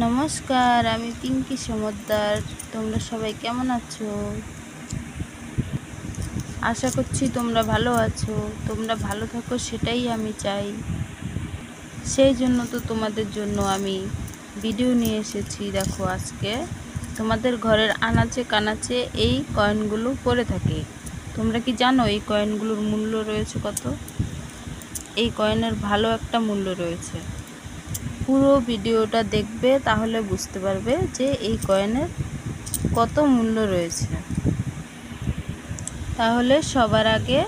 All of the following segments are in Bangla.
নমস্কার, আমি পিঙ্কি সমদ্দার। তোমরা সবাই কেমন আছো? আশা করছি তোমরা ভালো আছো। তোমরা ভালো থাকো সেটাই আমি চাই। সেই জন্য তো তোমাদের জন্য আমি ভিডিও নিয়ে এসেছি। দেখো, আজকে তোমাদের ঘরের আনাচে কানাচে এই কয়েনগুলো পড়ে থাকে। তোমরা কি জানো এই কয়েনগুলোর মূল্য রয়েছে কত? এই কয়েনের ভালো একটা মূল্য রয়েছে। পুরো ভিডিওটা দেখবে, তাহলে বুঝতে পারবে যে এই কয়েনের কত মূল্য রয়েছে। তাহলে সবার আগে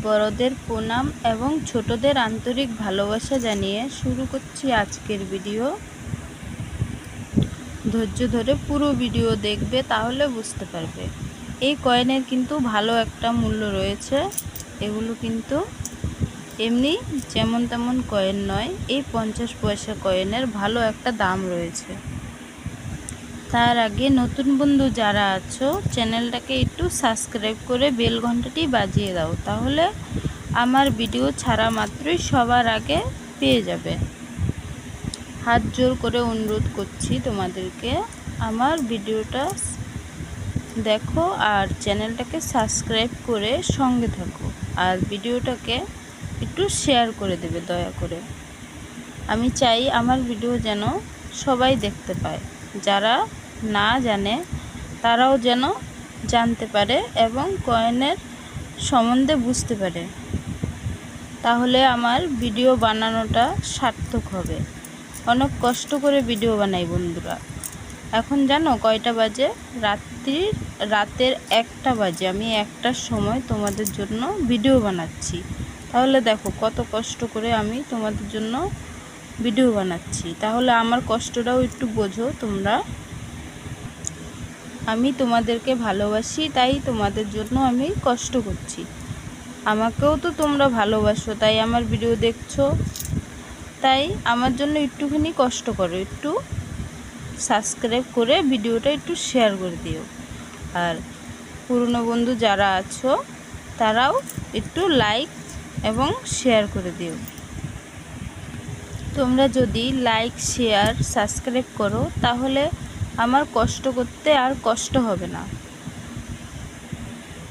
বড়দের প্রণাম এবং ছোটদের আন্তরিক ভালোবাসা জানিয়ে শুরু করছি আজকের ভিডিও। ধৈর্য ধরে পুরো ভিডিও দেখবে, তাহলে বুঝতে পারবে। এই কয়েনের কিন্তু ভালো একটা মূল্য রয়েছে। এগুলো কিন্তু এমনি যেমন তেমন কয়েন নয়। এই 50 পয়সা কয়েনের ভালো একটা দাম রয়েছে। তার আগে নতুন বন্ধু যারা আছো, চ্যানেলটাকে একটু সাবস্ক্রাইব করে বেল ঘন্টাটি বাজিয়ে দাও, তাহলে আমার ভিডিও ছাড়া মাত্রই সবার আগে পেয়ে যাবে। হাত জোর করে অনুরোধ করছি তোমাদেরকে, আমার ভিডিওটা দেখো আর চ্যানেলটাকে সাবস্ক্রাইব করে সঙ্গে থাকো। আর ভিডিওটাকে একটু শেয়ার করে দেবে দয়া করে। আমি চাই আমার ভিডিও যেন সবাই দেখতে পায়। যারা না জানে তারাও যেন জানতে পারে এবং কয়েনের সম্বন্ধে বুঝতে পারে। তাহলে আমার ভিডিও বানানোটা সার্থক হবে। অনেক কষ্ট করে ভিডিও বানাই বন্ধুরা। এখন জানো কয়টা বাজে? রাতের 1টা বাজে। আমি 1টার সময় তোমাদের জন্য ভিডিও বানাচ্ছি। তাহলে দেখো কত কষ্ট করে আমি তোমাদের জন্য ভিডিও বানাচ্ছি। তাহলে আমার কষ্টটাও একটু বোঝো তোমরা। আমি তোমাদেরকে ভালোবাসি, তাই তোমাদের জন্য আমি কষ্ট করছি। আমাকেও তো তোমরা ভালোবাসো, তাই আমার ভিডিও দেখছো। তাই আমার জন্য একটুখানি কষ্ট করো, একটু সাবস্ক্রাইব করে ভিডিওটা একটু শেয়ার করে দিও। আর পুরনো বন্ধু যারা আছো তারাও একটু লাইক এবং শেয়ার করে দিও। তোমরা যদি লাইক, শেয়ার, সাবস্ক্রাইব করো, তাহলে আমার কষ্ট করতে আর কষ্ট হবে না।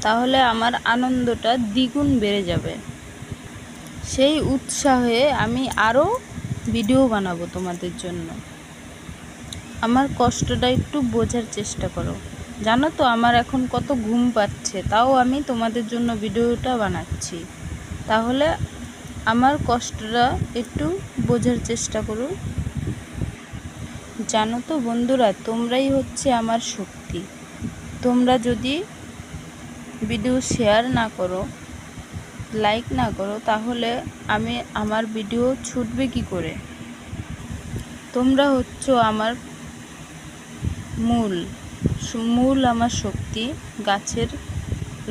তাহলে আমার আনন্দটা দ্বিগুণ বেড়ে যাবে। সেই উৎসাহে আমি আরও ভিডিও বানাবো তোমাদের জন্য। আমার কষ্টটা একটু বোঝার চেষ্টা করো। জানো তো আমার এখন কত ঘুম পাচ্ছে, তাও আমি তোমাদের জন্য ভিডিওটা বানাচ্ছি। তাহলে আমার কষ্টটা একটু বোঝার চেষ্টা করো। জানো তো বন্ধুরা, তোমরাই হচ্ছে আমার শক্তি। তোমরা যদি ভিডিও শেয়ার না করো, লাইক না করো, তাহলে আমার ভিডিও ছুটবে কি করে? তোমরা হচ্ছে আমার মূল আমার শক্তি। গাছের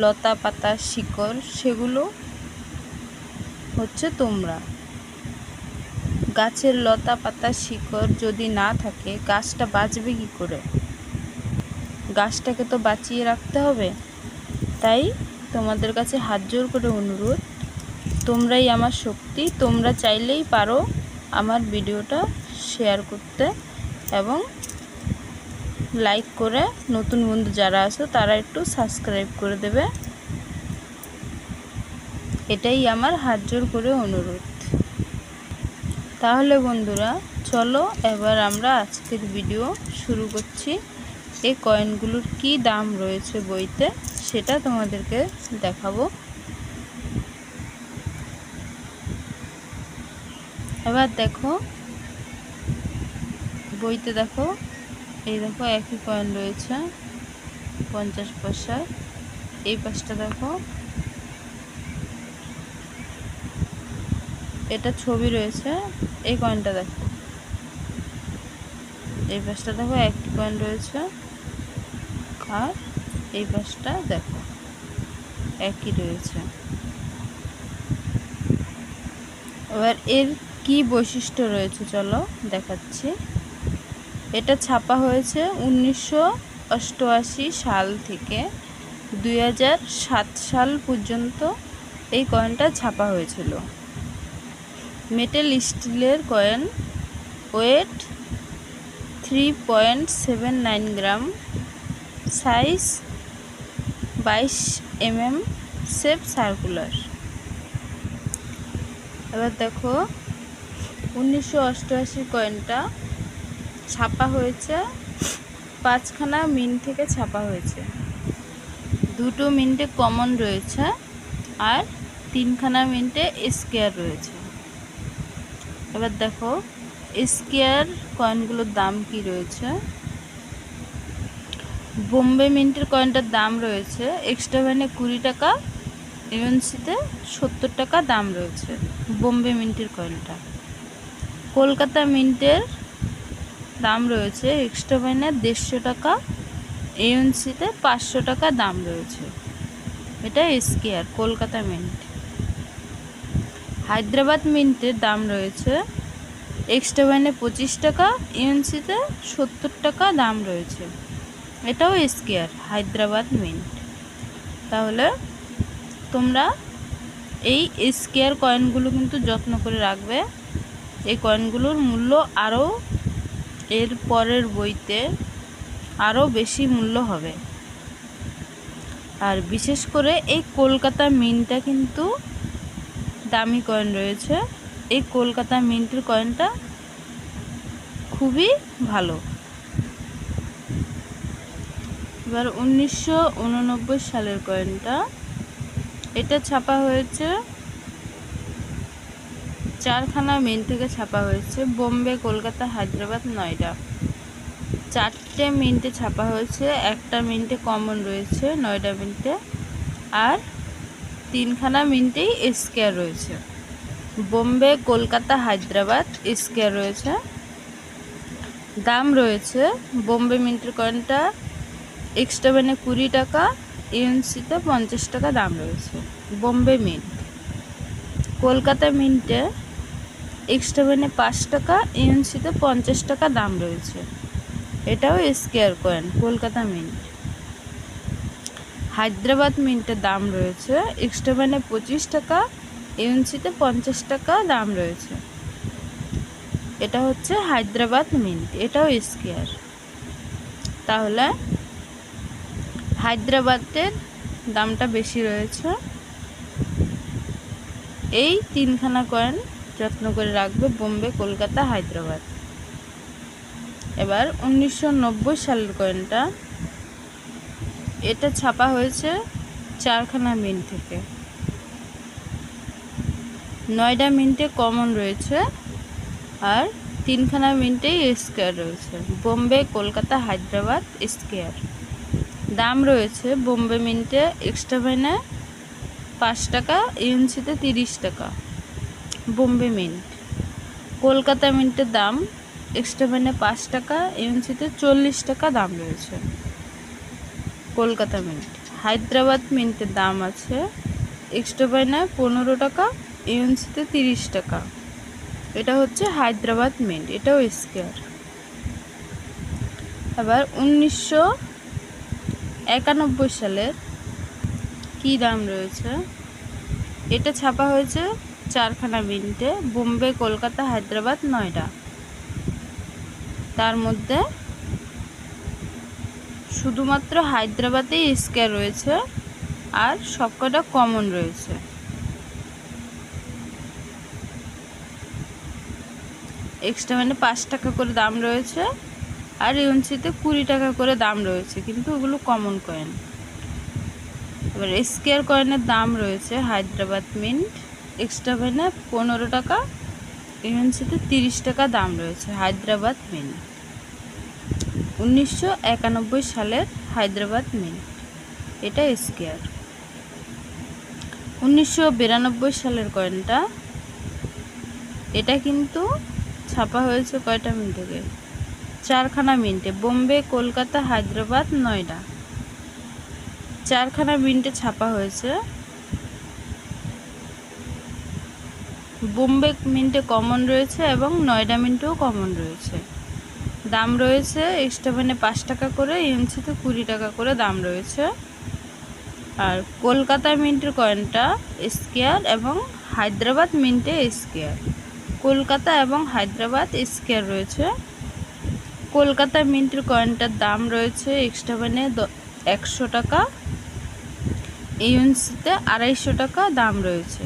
লতা পাতা শিকড়, সেগুলো হচ্ছে তোমরা। গাছের লতা পাতা শিকড় যদি না থাকে, গাছটা বাঁচবে কি করে? গাছটাকে তো বাঁচিয়ে রাখতে হবে। তাই তোমাদের কাছে হাত জোর করে অনুরোধ, তোমরাই আমার শক্তি। তোমরা চাইলেই পারো আমার ভিডিওটা শেয়ার করতে এবং লাইক করে, নতুন বন্ধু যারা আছো তারা একটু সাবস্ক্রাইব করে দেবে। এটাই আমার হাত জোর করে অনুরোধ। তাহলে বন্ধুরা চলো এবার আমরা আজকের ভিডিও শুরু করছি। এই কয়েনগুলোর কি দাম রয়েছে বইতে, সেটা তোমাদেরকে দেখাবো। এবার দেখো বইতে, দেখো এই দেখো একই কয়েন রয়েছে 50 পয়সার। এই পাশটা দেখো, এটা ছবি রয়েছে। এই কয়েনটা দেখো, এই পাশটা দেখো একটি কয়েন রয়েছে। আর এই পাশটা দেখো একই রয়েছে। এবার এর কি বৈশিষ্ট্য রয়েছে চলো দেখাচ্ছি। এটা ছাপা হয়েছে 1988 সাল থেকে 2007 সাল পর্যন্ত এই কয়েনটা ছাপা হয়েছিল। মেটাল স্টিলের কয়েন, ওয়েট 3.79 গ্রাম, সাইজ 22 mm, শেপ সার্কুলার। এবার দেখো 1988 কয়েনটা ছাপা হয়েছে 5খানা মিন্ট থেকে ছাপা হয়েছে। 2টো মিন্টে কমন রয়েছে আর 3খানা মিন্টে স্কোয়ার রয়েছে। এবার দেখো স্কোয়ার কয়েনগুলোর দাম কি রয়েছে। বোম্বে মিন্টের কয়েনটার দাম রয়েছে এক্সট্রা ভ্যানে 20 টাকা, ইউএনসিতে 70 টাকা দাম রয়েছে বোম্বে মিন্টের কয়েনটা। কলকাতা মিন্টের দাম রয়েছে এক্সট্রা ভ্যানে 150 টাকা, ইউএনসিতে 500 টাকা দাম রয়েছে। এটা স্কোয়ার কলকাতা মিন্ট। হায়দ্রাবাদ মিন্টের দাম রয়েছে এক্সট্রা ভ্যানে 25 টাকা, ইউএনসিতে 70 টাকা দাম রয়েছে। এটাও স্কোয়ার হায়দ্রাবাদ মিন্ট। তাহলে তোমরা এই স্কোয়ার কয়েনগুলো কিন্তু যত্ন করে রাখবে। এই কয়েনগুলোর মূল্য আরও এর পরের বইতে আরও বেশি মূল্য হবে। আর বিশেষ করে এই কলকাতা মিন্টটা কিন্তু দামি কয়েন রয়েছে। এই কলকাতা মিন্টের কয়েনটা খুবই ভালো। এবার 1989 সালের কয়েনটা, এটা ছাপা হয়েছে 4খানা মিন্ট থেকে ছাপা হয়েছে বোম্বে, কলকাতা, হায়দ্রাবাদ, নয়ডা। 4টে মিন্টে ছাপা হয়েছে, একটা মিন্টে কমন রয়েছে নয়ডা মিন্টে, আর 3খানা মিন্টেই স্কোয়ার রয়েছে। বোম্বে, কলকাতা, হায়দ্রাবাদ স্কোয়ার রয়েছে। দাম রয়েছে বোম্বে মিন্টের কয়েনটা এক্সট্রা ভ্যানে 20 টাকা, ইউএনসিতে 50 টাকা দাম রয়েছে বোম্বে মিন্ট। কলকাতা মিন্টে এক্সট্রা ভ্যানে 5 টাকা, ইউএনসিতে 50 টাকা দাম রয়েছে। এটাও square coin Kolkata mint. Hyderabad মিন্টের দাম রয়েছে এক্সট্রা ভ্যানে 25 টাকা, ইউএনসিতে 50 টাকা দাম রয়েছে। এটা হচ্ছে হায়দ্রাবাদ মিন্ট, এটাও স্কোয়ার। তাহলে হায়দ্রাবাদের দামটা বেশি রয়েছে। এই 3খানা কয়েন যত্ন করে রাখবে, বোম্বে, কলকাতা, হায়দ্রাবাদ। এবার 1990 সালের কয়েনটা, এটা ছাপা হয়েছে 4খানা মিন্ট থেকে। নয়ডা মিন্টে কমন রয়েছে আর 3খানা মিন্টেই স্কোয়ার রয়েছে বোম্বে, কলকাতা, হায়দ্রাবাদ স্কোয়ার। দাম রয়েছে বোম্বে মিন্টে এক্সট্রা ভ্যানে 5 টাকা, ইউএনসিতে 30 টাকা বোম্বে মিন্ট। কলকাতা মিন্টের দাম এক্সট্রা ভ্যানে 5 টাকা, ইউএনসিতে 40 টাকা দাম রয়েছে কলকাতা মিন্ট। হায়দ্রাবাদ মিন্টের দাম আছে এক্সট্রা ভ্যানে 15 টাকা, ইউএনসিতে 30 টাকা। এটা হচ্ছে হায়দ্রাবাদ মিন্ট, এটাও স্কোয়ার। আবার 1991 সালের কি দাম রয়েছে, এটা ছাপা হয়েছে 4খানা মিন্টে বোম্বে, কলকাতা, হায়দ্রাবাদ, নয়ডা। তার মধ্যে শুধুমাত্র হায়দ্রাবাদেই স্কোয়ার রয়েছে আর সবকটা কমন রয়েছে। এক্সট্রা মানে 5 টাকা করে দাম রয়েছে আর ইউএনসিতে 20 টাকা করে দাম রয়েছে, কিন্তু ওগুলো কমন কয়েন। এবার স্কোয়ার কয়েনের দাম রয়েছে হায়দ্রাবাদ মিন্ট এক্সট্রা ভ্যানে 15 টাকা, ইউএনসিতে 30 টাকা দাম রয়েছে হায়দ্রাবাদ মিন্ট। 1991 সালের হায়দ্রাবাদ মিন্ট, এটা স্কোয়ার। 1992 সালের কয়েনটা, এটা কিন্তু ছাপা হয়েছে কয়টা মিন্ট থেকে, 4খানা মিন্টে বোম্বে, কলকাতা, হায়দ্রাবাদ, নয়ডা। 4খানা মিন্টে ছাপা হয়েছে। বোম্বে মিন্টে কমন রয়েছে এবং নয়ডা মিন্টেও কমন রয়েছে। দাম রয়েছে এক্সট্রা ভ্যানে 5 টাকা করে, ইউএনসিতে 20 টাকা করে দাম রয়েছে। আর কলকাতা মিন্টের কয়েনটা স্কোয়ার এবং হায়দ্রাবাদ মিন্টে স্কোয়ার। কলকাতা এবং হায়দ্রাবাদ স্কোয়ার রয়েছে। কলকাতা মিন্টের কয়েনটার দাম রয়েছে এক্সট্রা কয়েনে 100 টাকা, ইউএনসিতে 250 টাকা দাম রয়েছে,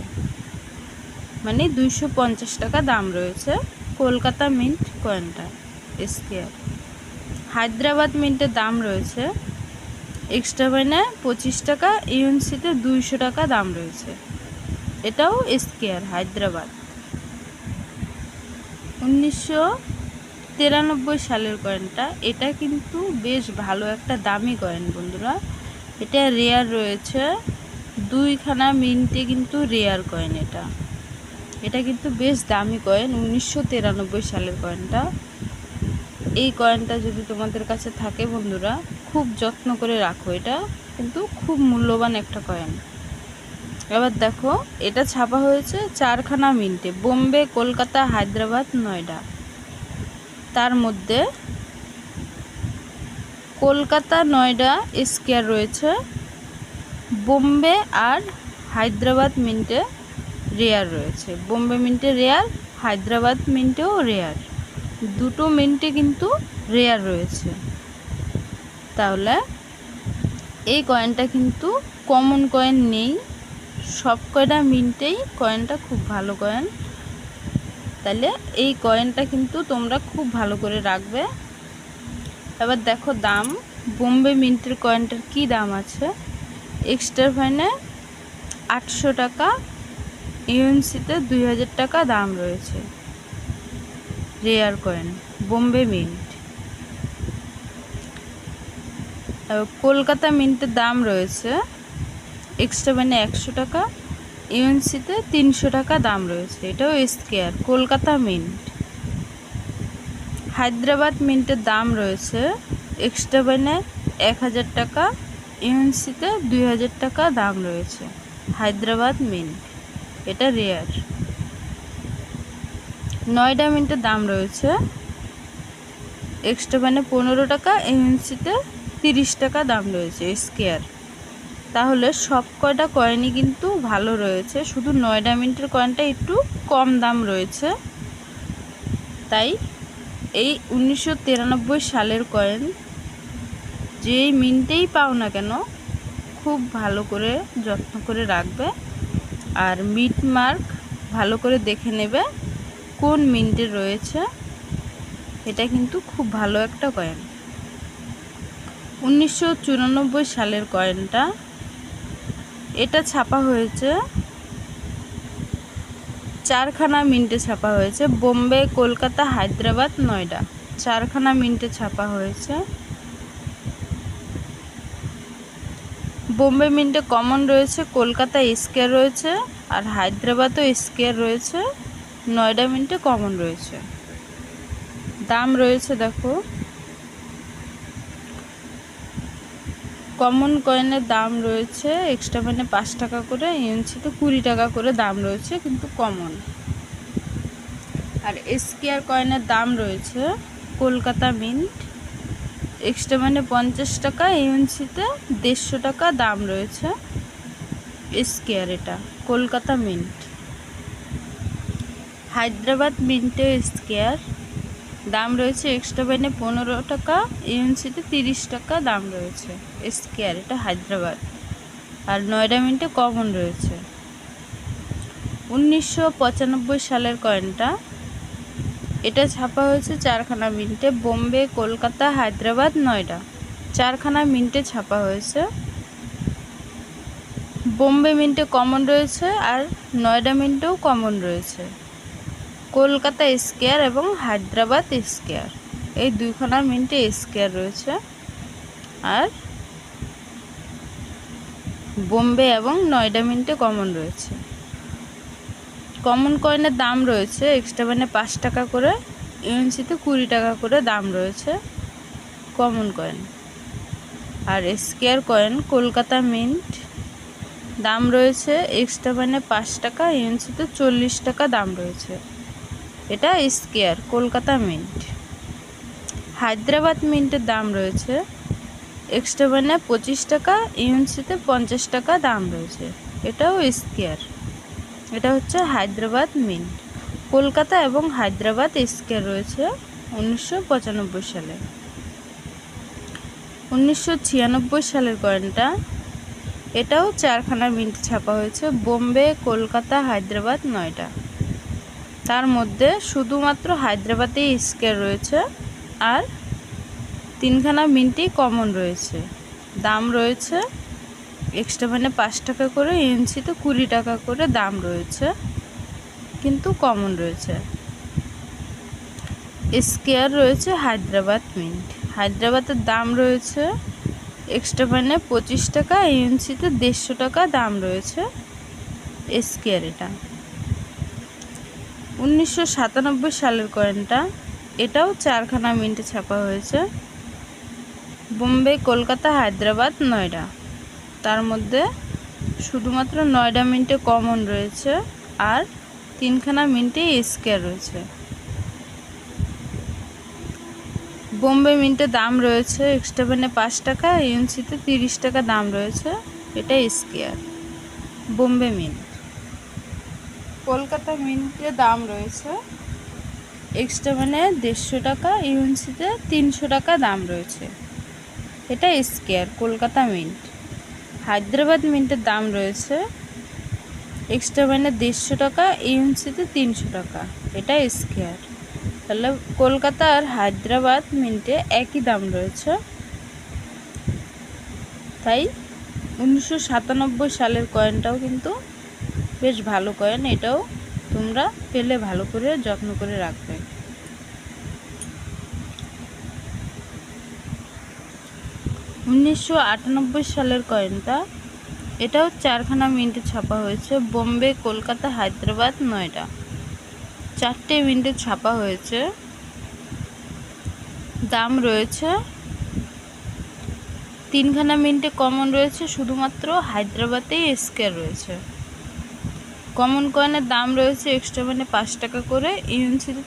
মানে 250 টাকা দাম রয়েছে কলকাতা মিন্ট কয়েনটা স্কয়ার। হায়দ্রাবাদ মিন্টের দাম রয়েছে এক্সট্রা কয়েনে 25 টাকা, ইউএনসিতে 200 টাকা দাম রয়েছে, এটাও স্কয়ার হায়দ্রাবাদ। 1993 সালের কয়েনটা, এটা কিন্তু বেশ ভালো একটা দামি কয়েন বন্ধুরা। এটা রেয়ার রয়েছে, 2খানা মিন্টে কিন্তু রেয়ার কয়েন। এটা কিন্তু বেশ দামি কয়েন, 1993 সালের কয়েনটা। এই কয়েনটা যদি তোমাদের কাছে থাকে বন্ধুরা, খুব যত্ন করে রাখো, এটা কিন্তু খুব মূল্যবান একটা কয়েন। এবার দেখো, এটা ছাপা হয়েছে 4খানা মিন্টে, বোম্বে, কলকাতা, হায়দ্রাবাদ, নয়ডা। তার মধ্যে কলকাতা, নয়ডা স্কয়ার রয়েছে, বোম্বে আর হায়দ্রাবাদ মিন্টে রেয়ার রয়েছে। বোম্বে মিন্টে রেয়ার, হায়দ্রাবাদ মিন্টেও রেয়ার, দুটো মিন্টে কিন্তু রেয়ার রয়েছে। তাহলে এই কয়েনটা কিন্তু কমন কয়েন নেই, সব কয়টা মিন্টেই কয়েনটা খুব ভালো কয়েন। তাহলে এই কয়েনটা কিন্তু তোমরা খুব ভালো করে রাখবে। এবার দেখো দাম, বোম্বে মিন্টের কয়েনটার কি দাম আছে। এক্সট্রা ফাইনে 800 টাকা, ইউএনসিতে 2000 টাকা দাম রয়েছে rare coin Bombay mint. Kolkata মিন্টের দাম রয়েছে এক্সট্রা ফাইনে 100 টাকা, ইউএনসিতে 300 টাকা দাম রয়েছে, এটাও স্কয়ার কলকাতা মিন্ট। হায়দ্রাবাদ মিন্টের দাম রয়েছে এক্সট্রা ফাইনে 1000 টাকা, ইউএনসিতে 2000 টাকা দাম রয়েছে হায়দ্রাবাদ মিন্ট, এটা রেয়ার। নয়ডা মিন্টের দাম রয়েছে এক্সট্রা ফাইনে 15 টাকা, ইউএনসিতে 30 টাকা দাম রয়েছে স্কয়ার। তাহলে সব কয়টা কয়েনই কিন্তু ভালো রয়েছে, শুধু নয়ডা মিন্টের কয়েনটা একটু কম দাম রয়েছে। তাই এই 1993 সালের কয়েন যেই মিন্টেই পাও না কেন, খুব ভালো করে যত্ন করে রাখবে, আর মিট মার্ক ভালো করে দেখে নেবে কোন মিন্টে রয়েছে। এটা কিন্তু খুব ভালো একটা কয়েন। 1994 সালের কয়েনটা, এটা ছাপা হয়েছে 4খানা মিন্টে ছাপা হয়েছে, বোম্বে, কলকাতা, হায়দ্রাবাদ, নয়ডা, 4খানা মিন্টে ছাপা হয়েছে। বোম্বে মিন্টে কমন রয়েছে, কলকাতা স্কয়ার রয়েছে, আর হায়দ্রাবাদও স্কয়ার রয়েছে, নয়ডা মিন্টে কমন রয়েছে। দাম রয়েছে দেখো, কমন কয়েনের দাম রয়েছে এক্সট্রা মানে 5 টাকা করে, ইউএনসিতে 20 টাকা করে দাম রয়েছে কিন্তু কমন। আর স্কয়ার কয়েনের দাম রয়েছে কলকাতা মিন্ট এক্সট্রা মানে 50 টাকা, ইউএনসিতে 150 টাকা দাম রয়েছে স্কয়ার, এটা কলকাতা মিন্ট। হায়দ্রাবাদ মিন্টে স্কয়ার দাম রয়েছে এক্সট্রা মানে 15 টাকা, ইউএনসিতে 30 টাকা দাম রয়েছে স্কয়ার, এটা হায়দ্রাবাদ। আর নয়ডা মিন্টে কমন রয়েছে। 1995 সালের কয়েনটা, এটা ছাপা হয়েছে 4খানা মিন্টে, বোম্বে, কলকাতা, হায়দ্রাবাদ, নয়ডা, 4খানা মিন্টে ছাপা হয়েছে। বোম্বে মিন্টে কমন রয়েছে আর নয়ডা মিন্টেও কমন রয়েছে, কলকাতা স্কয়ার এবং হায়দ্রাবাদ স্কয়ার, এই 2খানা মিন্টে স্কয়ার রয়েছে। আর বোম্বে এবং নয়ডা মিন্টে কমন রয়েছে। কমন কয়েনের দাম রয়েছে এক্সট্রা মানে 5 টাকা করে, ইউএনসিতে 20 টাকা করে দাম রয়েছে কমন কয়েন। আর স্কয়ার কয়েন কলকাতা মিন্ট দাম রয়েছে এক্সট্রা মানে 5 টাকা, ইউএনসিতে 40 টাকা দাম রয়েছে, এটা স্কয়ার কলকাতা মিন্ট। হায়দ্রাবাদ মিন্টের দাম রয়েছে এক্সট্রা মানে 25 টাকা, ইউএনসিতে 50 টাকা দাম রয়েছে, এটাও স্কয়ার, এটা হচ্ছে হায়দ্রাবাদ মিন্ট। কলকাতা এবং হায়দ্রাবাদ স্কয়ার রয়েছে 1995 সালে। 1996 সালের কয়েনটা, এটাও 4খানা মিন্টে ছাপা হয়েছে, বোম্বে, কলকাতা, হায়দ্রাবাদ, নয়ডা। তার মধ্যে শুধুমাত্র হায়দ্রাবাদেই স্কোয়ার রয়েছে, আর 3খানা মিন্টই কমন রয়েছে। দাম রয়েছে এক্সট্রা মানে 5 টাকা করে, ইউএনসিতে 20 টাকা করে দাম রয়েছে, কিন্তু কমন রয়েছে। স্কোয়ার রয়েছে হায়দ্রাবাদ মিন্ট। হায়দ্রাবাদের দাম রয়েছে এক্সট্রা মানে 25 টাকা, ইউএনসিতে 150 টাকা দাম রয়েছে স্কোয়ার। এটা 1997 সালের কয়েনটা, এটাও 4খানা মিন্টে ছাপা হয়েছে, বোম্বে, কলকাতা, হায়দ্রাবাদ, নয়ডা। তার মধ্যে শুধুমাত্র নয়ডা মিন্টে কমন রয়েছে, আর 3খানা মিন্টে স্কোয়ার রয়েছে। বোম্বে মিন্টের দাম রয়েছে এক্সট্রা মানে 5 টাকা, ইউএনসিতে 30 টাকা দাম রয়েছে, এটা স্কোয়ার বোম্বে মিন্ট। কলকাতা মিন্টের দাম রয়েছে এক্সট্রা মানে 150 টাকা, ইউএনসিতে 300 টাকা দাম রয়েছে, এটা স্কোয়ার কলকাতা মিন্ট। হায়দ্রাবাদ মিন্টের দাম রয়েছে এক্সট্রা মানে 150 টাকা, ইউএনসিতে 300 টাকা, এটা স্কোয়ার। তাহলে কলকাতা আর হায়দ্রাবাদ মিন্টে একই দাম রয়েছে। তাই 1997 সালের কয়েনটাও কিন্তু বেশ ভালো কয়েন, এটাও তোমরা পেলে ভালো করে যত্ন করে রাখবে। 1998 সালের কয়েনটা, এটাও 4খানা মিন্টে ছাপা হয়েছে, বোম্বে, কলকাতা, হায়দ্রাবাদ, নয়ডা। 4টে মিন্টে ছাপা হয়েছে, দাম রয়েছে 3খানা মিন্টে কমন রয়েছে, শুধুমাত্র হায়দ্রাবাদেই স্কোয়ার রয়েছে। কমন কয়েনের দাম রয়েছে এক্সট্রা মানে 5 টাকা করে, ইউএনসিতে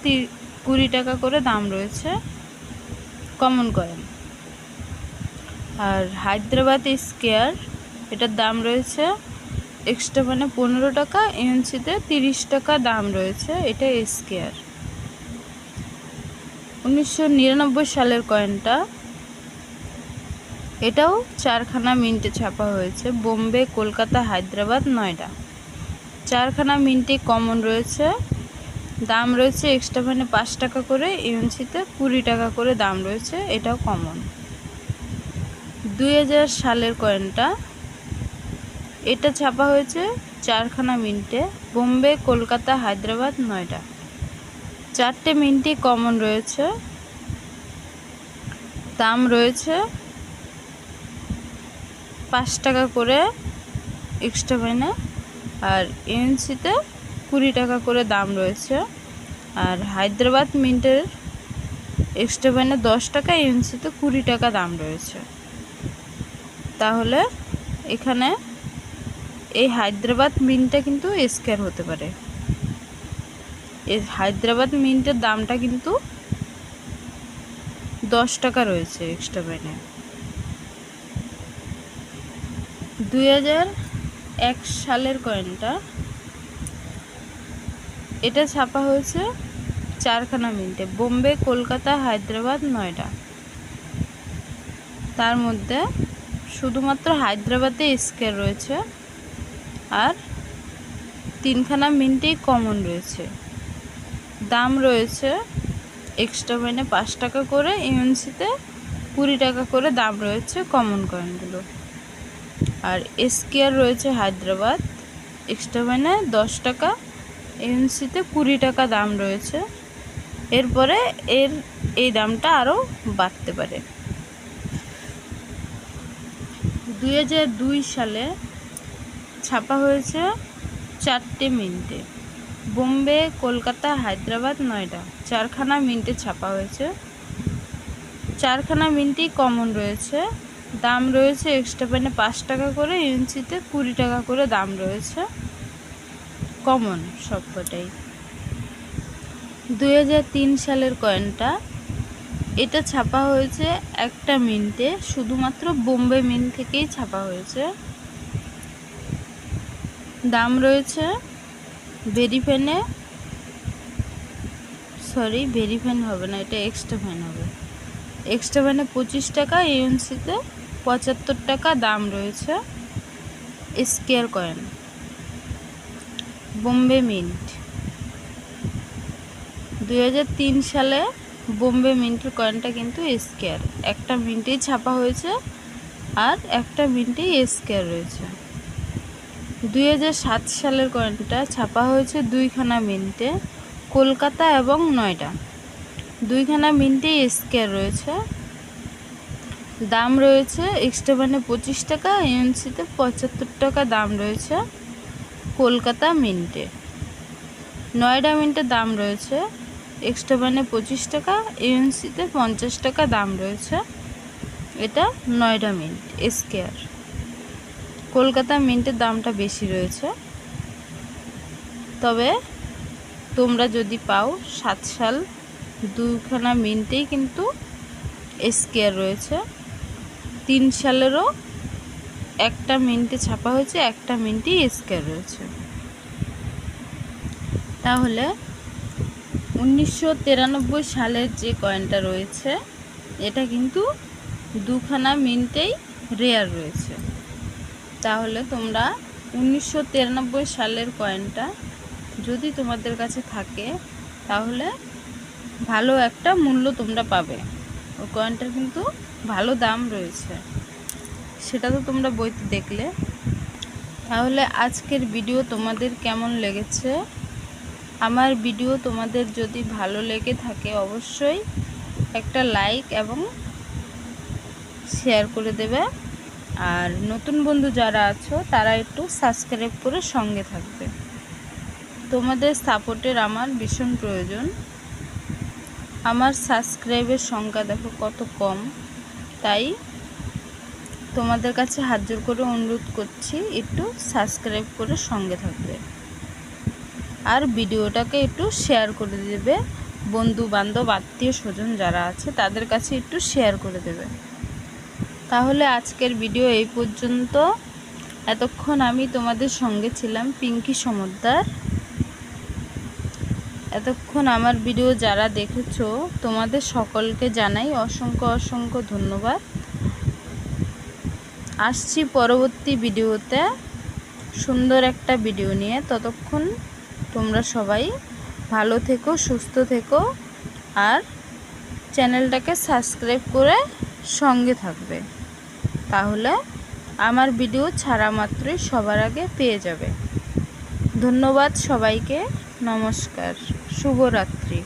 20 টাকা করে দাম রয়েছে কমন কয়েন। আর হায়দ্রাবাদ স্কোয়ার, এটার দাম রয়েছে এক্সট্রা মানে 15 টাকা, ইউএনসিতে 30 টাকা দাম রয়েছে, এটা স্কোয়ার। 1999 সালের কয়েনটা, এটাও 4খানা মিন্টে ছাপা হয়েছে, বোম্বে, কলকাতা, হায়দ্রাবাদ, নয়ডা। 4খানা মিন্টে কমন রয়েছে, দাম রয়েছে এক্সট্রা মানে 5 টাকা করে, ইউএনসিতে 20 টাকা করে দাম রয়েছে, এটাও কমন। 2000 সালের কয়েনটা, এটা ছাপা হয়েছে 4খানা মিন্টে, বোম্বে, কলকাতা, হায়দ্রাবাদ, নয়ডা। 4টে মিন্টই কমন রয়েছে, দাম রয়েছে 5 টাকা করে এক্সট্রা মানে, আর ইউএনসিতে 20 টাকা করে দাম রয়েছে। আর হায়দ্রাবাদ মিন্টের এক্সট্রা মানে 10 টাকা, ইউএনসিতে 20 টাকা দাম রয়েছে। তাহলে এখানে এই হায়দ্রাবাদ মিন্টটা কিন্তু স্কোয়ার হতে পারে। এই হায়দ্রাবাদ মিন্টের দামটা কিন্তু 10 টাকা রয়েছে এক্সট্রা মানে। 2001 সালের কয়েনটা, এটা ছাপা হয়েছে 4খানা মিন্টে, বোম্বে, কলকাতা, হায়দ্রাবাদ, নয়ডা। তার মধ্যে শুধুমাত্র হায়দ্রাবাদে স্কোয়ার রয়েছে, আর 3খানা মিন্টেই কমন রয়েছে। দাম রয়েছে এক্সট্রা মানে 5 টাকা করে, ইউএনসিতে 20 টাকা করে দাম রয়েছে কমন কয়েনগুলো। আর স্কোয়ার রয়েছে হায়দ্রাবাদ, এক্সট্রা মানে 10 টাকা, ইউএনসিতে 20 টাকা দাম রয়েছে। এরপরে এই দামটা আরও বাড়তে পারে। 2002 সালে ছাপা হয়েছে 4টে মিন্টে, বোম্বে, কলকাতা, হায়দ্রাবাদ, নয়ডা। 4খানা মিন্টে ছাপা হয়েছে, 4খানা মিন্টই কমন রয়েছে, দাম রয়েছে এক্সট্রা মানে 5 টাকা করে, ইউএনসিতে 20 টাকা করে দাম রয়েছে কমন সবকটাই। 2003 সালের কয়েনটা, এটা ছাপা হয়েছে একটা মিন্টে, শুধুমাত্র বোম্বে মিন্ট থেকেই ছাপা হয়েছে। দাম রয়েছে ভেরিফেনে সরি, ভেরি ফাইন হবে না, এটা এক্সট্রা ফাইন হবে। এক্সট্রা ফাইনে 25 টাকা, ইউএনসিতে 75 টাকা দাম রয়েছে। স্কয়ার কয়েন, বোম্বে মিন্ট, 2003 সালে বোম্বে মিন্টের কয়েনটা কিন্তু স্কয়ার, একটা মিন্টেই ছাপা হয়েছে আর একটা মিন্টেই স্কয়ার রয়েছে। 2007 সালের কয়েনটা ছাপা হয়েছে 2খানা মিন্টে, কলকাতা এবং নয়ডা। 2খানা মিন্টেই স্কয়ার রয়েছে। দাম রয়েছে এক্সট্রা ফাইনে 25 টাকা, ইউএনসিতে 75 টাকা দাম রয়েছে কলকাতা মিন্টে। নয়ডা মিন্টের দাম রয়েছে এক্সট্রা ফাইনে 25 টাকা, ইউএনসিতে 50 টাকা দাম রয়েছে। এটা নয়ডা মিন্ট স্কয়ার। কলকাতা মিন্টের দামটা বেশি রয়েছে। তবে তোমরা যদি পাও 7 সাল 2খানা মিন্টেই কিন্তু স্কয়ার রয়েছে। 3 সালেরও একটা মিন্টে ছাপা হয়েছে, একটা মিন্টেই স্কয়ার রয়েছে। তাহলে 1993 সালের যে কয়েনটা রয়েছে এটা কিন্তু 2খানা মিন্টেই রেয়ার রয়েছে। তাহলে তোমরা 1993 সালের কয়েনটা যদি তোমাদের কাছে থাকে তাহলে ভালো একটা মূল্য তোমরা পাবে। ওই কয়েনটার কিন্তু ভালো দাম রয়েছে, সেটা তো তোমরা বইতে দেখলে। তাহলে আজকের ভিডিও তোমাদের কেমন লেগেছে? আমার ভিডিও তোমাদের যদি ভালো লেগে থাকে অবশ্যই একটা লাইক এবং শেয়ার করে দেবে। আর নতুন বন্ধু যারা আছো তারা একটু সাবস্ক্রাইব করে সঙ্গে থাকবে। তোমাদের সাপোর্টের আমার ভীষণ প্রয়োজন। আমার সাবস্ক্রাইবের সংখ্যা দেখো কত কম, তাই তোমাদের কাছে হাত জোর করে অনুরোধ করছি একটু সাবস্ক্রাইব করে সঙ্গে থাকবে। আর ভিডিওটাকে একটু শেয়ার করে দেবে, বন্ধু বান্ধব আত্মীয় স্বজন যারা আছে তাদের কাছে একটু শেয়ার করে দেবে। তাহলে আজকের ভিডিও এই পর্যন্ত। এতক্ষণ আমি তোমাদের সঙ্গে ছিলাম পিঙ্কি সমদ্দার। এতক্ষণ আমার ভিডিও যারা দেখেছো তোমাদের সকলকে জানাই অসংখ্য অসংখ্য ধন্যবাদ। আসছি পরবর্তী ভিডিওতে সুন্দর একটা ভিডিও নিয়ে। ততক্ষণ তোমরা সবাই ভালো থেকো, সুস্থ থেকো আর চ্যানেলটাকে সাবস্ক্রাইব করে সঙ্গে থাকবে। তাহলে আমার ভিডিও ছাড়া মাত্রই সবার আগে পেয়ে যাবে। ধন্যবাদ সবাইকে, নমস্কার, শুভরাত্রি।